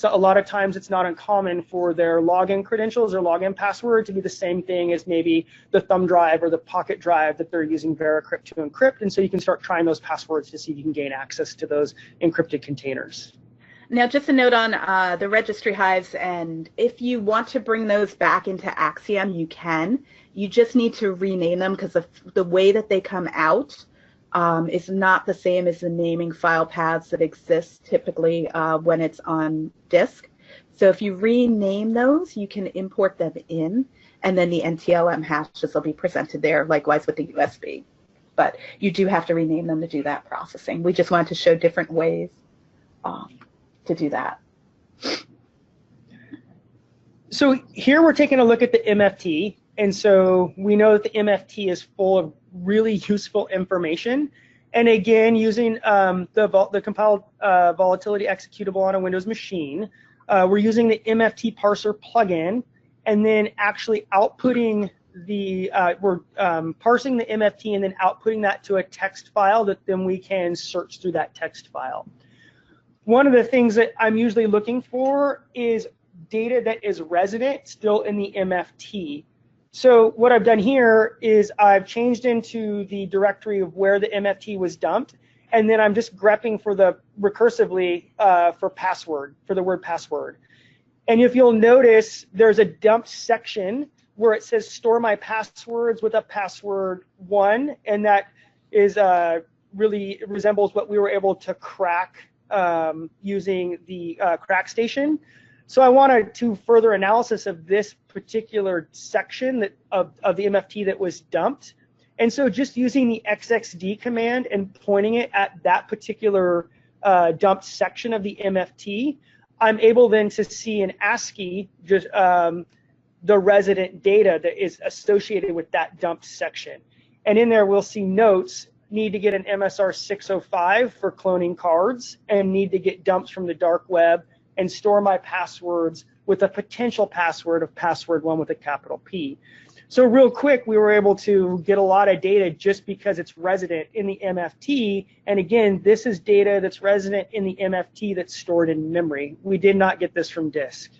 a lot of times it's not uncommon for their login credentials or login password to be the same thing as maybe the thumb drive or the pocket drive that they're using Veracrypt to encrypt, and so you can start trying those passwords to see if you can gain access to those encrypted containers. Now, just a note on the registry hives, and if you want to bring those back into Axiom, you can. You just need to rename them because the way that they come out is not the same as the naming file paths that exist typically when it's on disk. So if you rename those, you can import them in, and then the NTLM hashes will be presented there, likewise with the USB. But you do have to rename them to do that processing. We just wanted to show different ways to do that. So here we're taking a look at the MFT, and so we know that the MFT is full of really useful information. And again, using the compiled volatility executable on a Windows machine, we're using the MFT parser plugin, and then actually outputting the, parsing the MFT and then outputting that to a text file that then we can search through that text file. One of the things that I'm usually looking for is data that is resident still in the MFT. So what I've done here is I've changed into the directory of where the MFT was dumped, and then I'm just grepping for the recursively for password, for the word password. And if you'll notice, there's a dumped section where it says store my passwords with a password 1, and that is really resembles what we were able to crack using the crack station. So I wanted to further analysis of this particular section that, of the MFT that was dumped. And so just using the xxd command and pointing it at that particular dumped section of the MFT, I'm able then to see in ASCII just the resident data that is associated with that dumped section. And in there we'll see notes, need to get an MSR 605 for cloning cards, and need to get dumps from the dark web, and store my passwords with a potential password of password1 with a capital P. So real quick, we were able to get a lot of data just because it's resident in the MFT. And again, this is data that's resident in the MFT that's stored in memory. We did not get this from disk.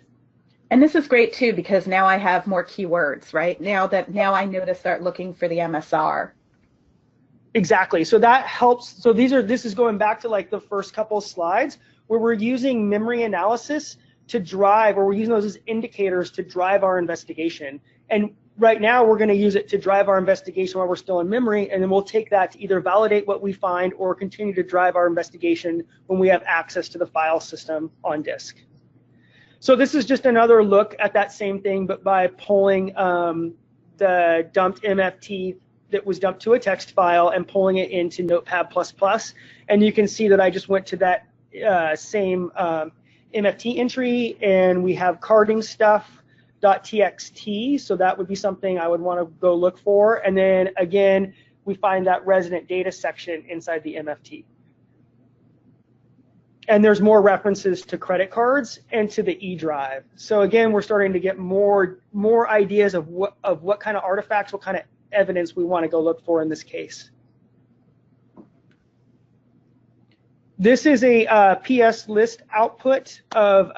And this is great too, because now I have more keywords, right? Now I know to start looking for the MSR. Exactly. So that helps. So this is going back to like the first couple of slides, where we're using memory analysis to drive, or we're using those as indicators to drive our investigation. And right now we're going to use it to drive our investigation while we're still in memory, and then we'll take that to either validate what we find or continue to drive our investigation when we have access to the file system on disk. So this is just another look at that same thing, but by pulling the dumped MFT that was dumped to a text file and pulling it into Notepad++. And you can see that I just went to that same MFT entry, and we have carding stuff.txt, so that would be something I would want to go look for. And then again, we find that resident data section inside the MFT. And there's more references to credit cards and to the E drive. So again, we're starting to get more ideas of what kind of artifacts, what kind of evidence we want to go look for in this case. This is a PS list output of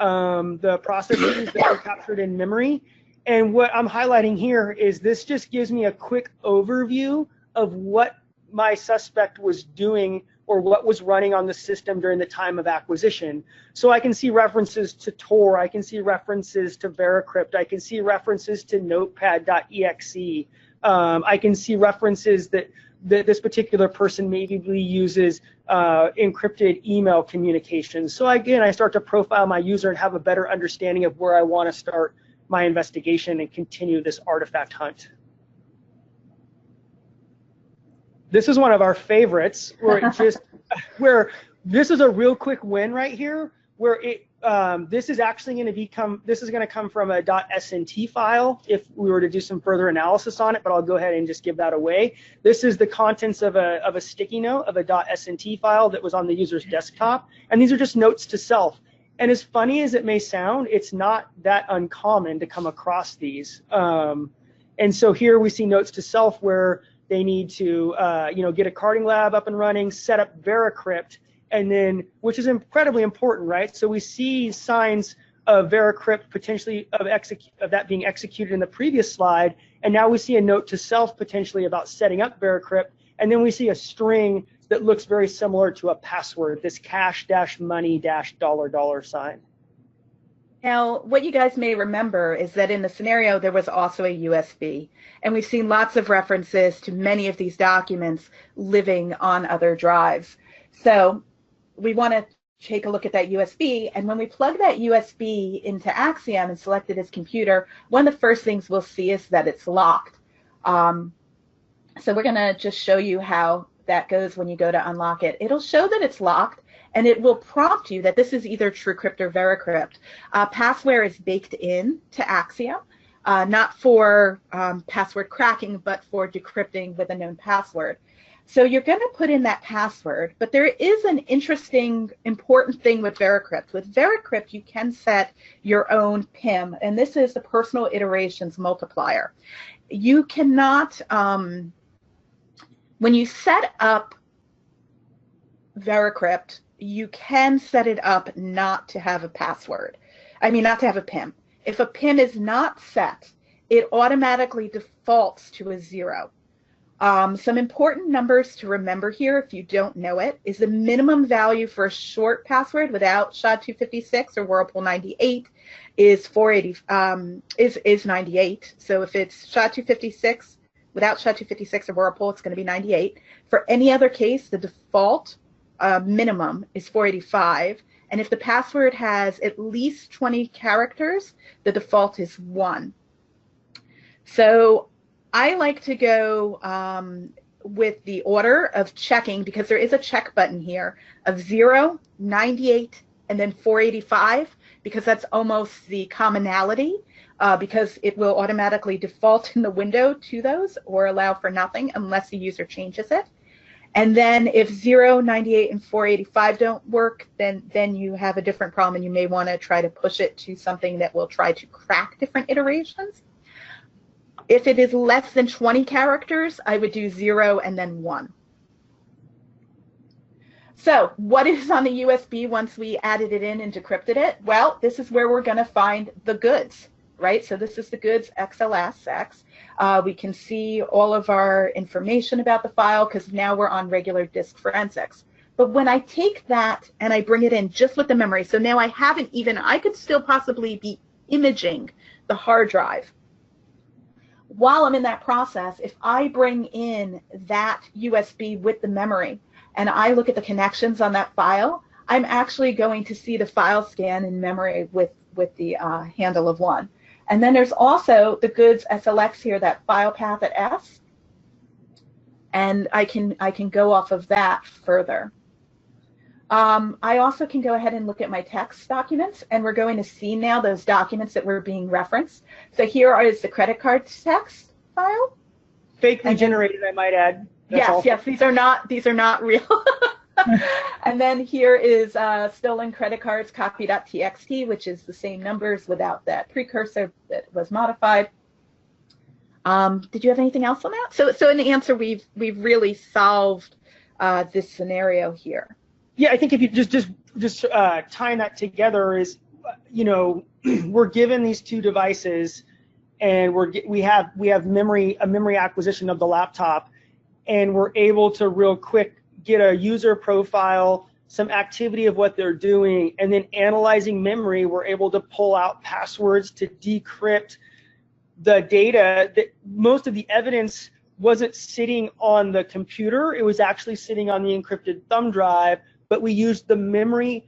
the processes that were captured in memory. And what I'm highlighting here is this just gives me a quick overview of what my suspect was doing or what was running on the system during the time of acquisition. So I can see references to Tor, I can see references to Veracrypt, I can see references to notepad.exe, I can see references that this particular person maybe uses encrypted email communications. So again, I start to profile my user and have a better understanding of where I want to start my investigation and continue this artifact hunt. This is one of our favorites, where it just where this is a real quick win right here, where this is actually going to come from a .snt file if we were to do some further analysis on it, but I'll go ahead and just give that away. This is the contents of a sticky note of a .snt file that was on the user's desktop, and these are just notes to self. And as funny as it may sound, it's not that uncommon to come across these. And so here we see notes to self where they need to get a carding lab up and running, set up Veracrypt, and then, which is incredibly important, right? So we see signs of Veracrypt potentially of that being executed in the previous slide, and now we see a note to self potentially about setting up Veracrypt, and then we see a string that looks very similar to a password, this cash-money-$. Now, what you guys may remember is that in the scenario, there was also a USB, and we've seen lots of references to many of these documents living on other drives. So we want to take a look at that USB, and when we plug that USB into Axiom and select it as computer, one of the first things we'll see is that it's locked. So we're going to just show you how that goes when you go to unlock it. It'll show that it's locked, and it will prompt you that this is either TrueCrypt or Veracrypt. Passware is baked in to Axiom, not for password cracking, but for decrypting with a known password. So you're going to put in that password, but there is an interesting, important thing with Veracrypt. With Veracrypt, you can set your own PIM, and this is the personal iterations multiplier. You cannot, when you set up Veracrypt, you can set it up not to have a password. I mean, not to have a PIM. If a PIM is not set, it automatically defaults to a 0. Some important numbers to remember here, if you don't know it, is the minimum value for a short password without SHA-256 or Whirlpool 98 is 98. So if it's SHA-256 without SHA-256 or Whirlpool, it's going to be 98. For any other case, the default minimum is 485. And if the password has at least 20 characters, the default is 1. So I like to go with the order of checking, because there is a check button here of 0, 98, and then 485, because that's almost the commonality, because it will automatically default in the window to those or allow for nothing unless the user changes it. And then if 0, 98, and 485 don't work, then you have a different problem, and you may want to try to push it to something that will try to crack different iterations. If it is less than 20 characters, I would do 0 and then 1. So what is on the USB once we added it in and decrypted it? Well, this is where we're going to find the goods, right? So this is the goods XLSX. We can see all of our information about the file because now we're on regular disk forensics. But when I take that and I bring it in just with the memory, so now I haven't even, I could still possibly be imaging the hard drive. While I'm in that process, if I bring in that USB with the memory and I look at the connections on that file, I'm actually going to see the file scan in memory with the handle of 1. And then there's also the goods SLX here, that file path at S, and I can go off of that further. I also can go ahead and look at my text documents, and we're going to see now those documents that were being referenced. So here is the credit card text file. Fakely generated, I might add. Yes, these are not real. And then here is stolen credit cards copy.txt, which is the same numbers without that precursor that was modified. Did you have anything else on that? So in the answer, we've really solved this scenario here. Yeah, I think if you just tying that together is, we're given these two devices, and we have a memory acquisition of the laptop, and we're able to real quick get a user profile, some activity of what they're doing, and then analyzing memory, we're able to pull out passwords to decrypt the data. That most of the evidence wasn't sitting on the computer, it was actually sitting on the encrypted thumb drive, but we used the memory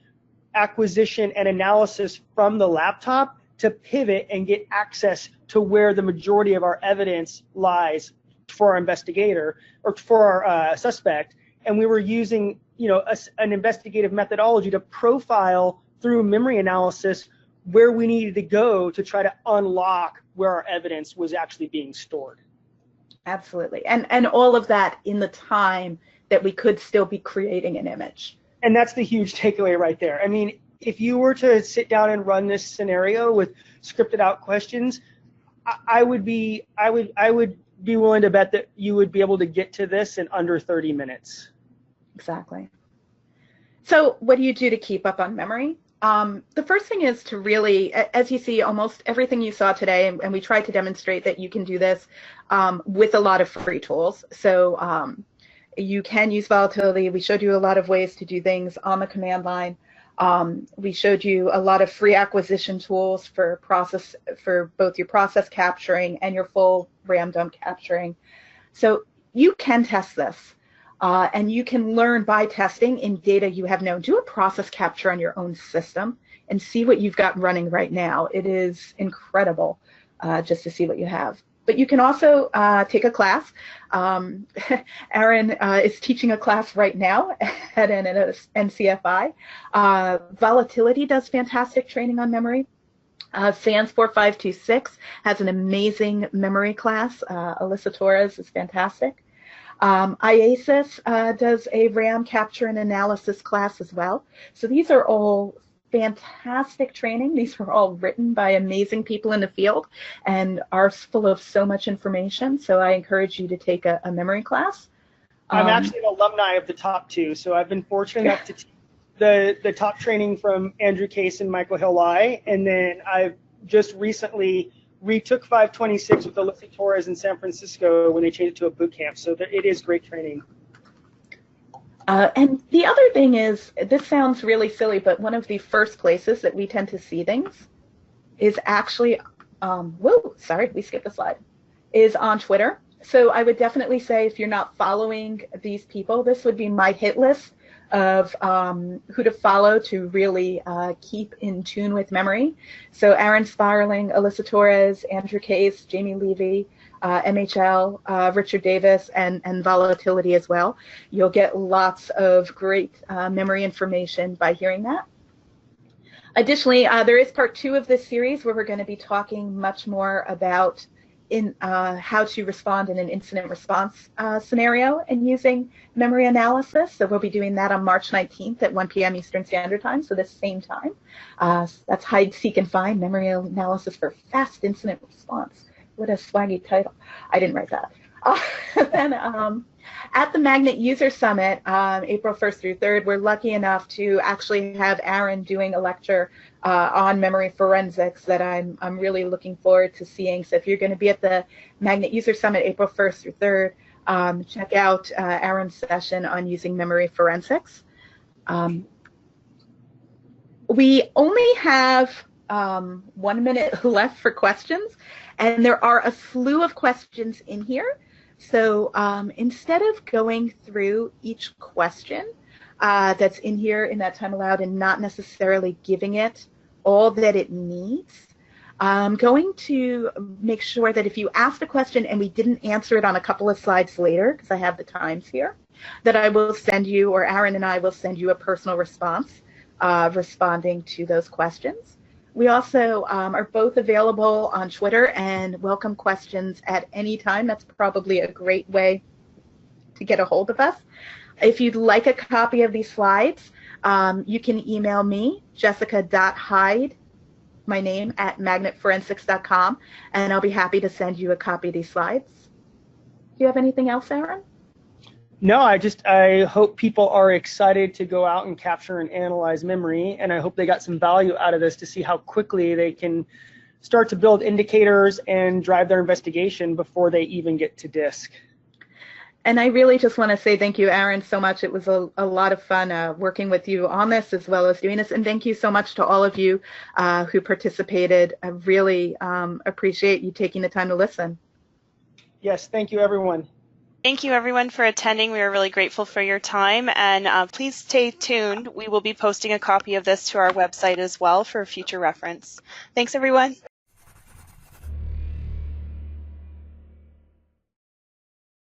acquisition and analysis from the laptop to pivot and get access to where the majority of our evidence lies for our investigator or for our suspect. And we were using, an investigative methodology to profile through memory analysis where we needed to go to try to unlock where our evidence was actually being stored. Absolutely. And all of that in the time that we could still be creating an image. And that's the huge takeaway right there. I mean, if you were to sit down and run this scenario with scripted out questions, I would be willing to bet that you would be able to get to this in under 30 minutes. Exactly. So what do you do to keep up on memory? The first thing is to really, as you see, almost everything you saw today, and we tried to demonstrate that you can do this with a lot of free tools. So you can use volatility. We showed you a lot of ways to do things on the command line. We showed you a lot of free acquisition tools for both your process capturing and your full RAM dump capturing. So you can test this. And you can learn by testing in data you have known. Do a process capture on your own system and see what you've got running right now. It is incredible just to see what you have. But you can also take a class. Aaron is teaching a class right now at NCFI. Volatility does fantastic training on memory. SANS 4526 has an amazing memory class. Alyssa Torres is fantastic. IASIS does a RAM capture and analysis class as well. So these are all fantastic training. These were all written by amazing people in the field and are full of so much information. So I encourage you to take a memory class. I'm actually an alumni of the top two. So I've been fortunate enough to take the top training from Andrew Case and Michael Hill-Lai. And then I've just recently retook 526 with Alyssa Torres in San Francisco when they changed it to a boot camp. So it is great training. And the other thing is, this sounds really silly, but one of the first places that we tend to see things is actually, whoa, sorry, we skipped a slide, is on Twitter. So I would definitely say if you're not following these people, this would be my hit list of who to follow to really keep in tune with memory. So Aaron Spiraling, Alyssa Torres, Andrew Case, Jamie Levy, MHL, Richard Davis, and Volatility as well. You'll get lots of great memory information by hearing that. Additionally, there is part 2 of this series where we're going to be talking much more about how to respond in an incident response scenario and using memory analysis. So we'll be doing that on March 19th at 1 p.m. Eastern Standard Time, so this same time. That's Hide, Seek, and Find, Memory Analysis for Fast Incident Response. What a swaggy title. I didn't write that. Then at the Magnet User Summit, April 1st through 3rd, we're lucky enough to actually have Aaron doing a lecture on memory forensics that I'm really looking forward to seeing. So if you're going to be at the Magnet User Summit, April 1st through 3rd, check out Aaron's session on using memory forensics. We only have 1 minute left for questions, and there are a slew of questions in here. So instead of going through each question that's in here in that time allowed and not necessarily giving it all that it needs, I'm going to make sure that if you asked a question and we didn't answer it on a couple of slides later, because I have the times here, that I will send you, or Aaron and I will send you a personal response responding to those questions. We also are both available on Twitter and welcome questions at any time. That's probably a great way to get a hold of us. If you'd like a copy of these slides, you can email me, jessica.hyde, my name, at magnetforensics.com, and I'll be happy to send you a copy of these slides. Do you have anything else, Aaron? No, I hope people are excited to go out and capture and analyze memory, and I hope they got some value out of this to see how quickly they can start to build indicators and drive their investigation before they even get to disk. And I really just want to say thank you, Aaron, so much. It was a lot of fun working with you on this as well as doing this. And thank you so much to all of you who participated. I really appreciate you taking the time to listen. Yes, thank you, everyone. Thank you, everyone, for attending. We are really grateful for your time. And please stay tuned. We will be posting a copy of this to our website as well for future reference. Thanks, everyone.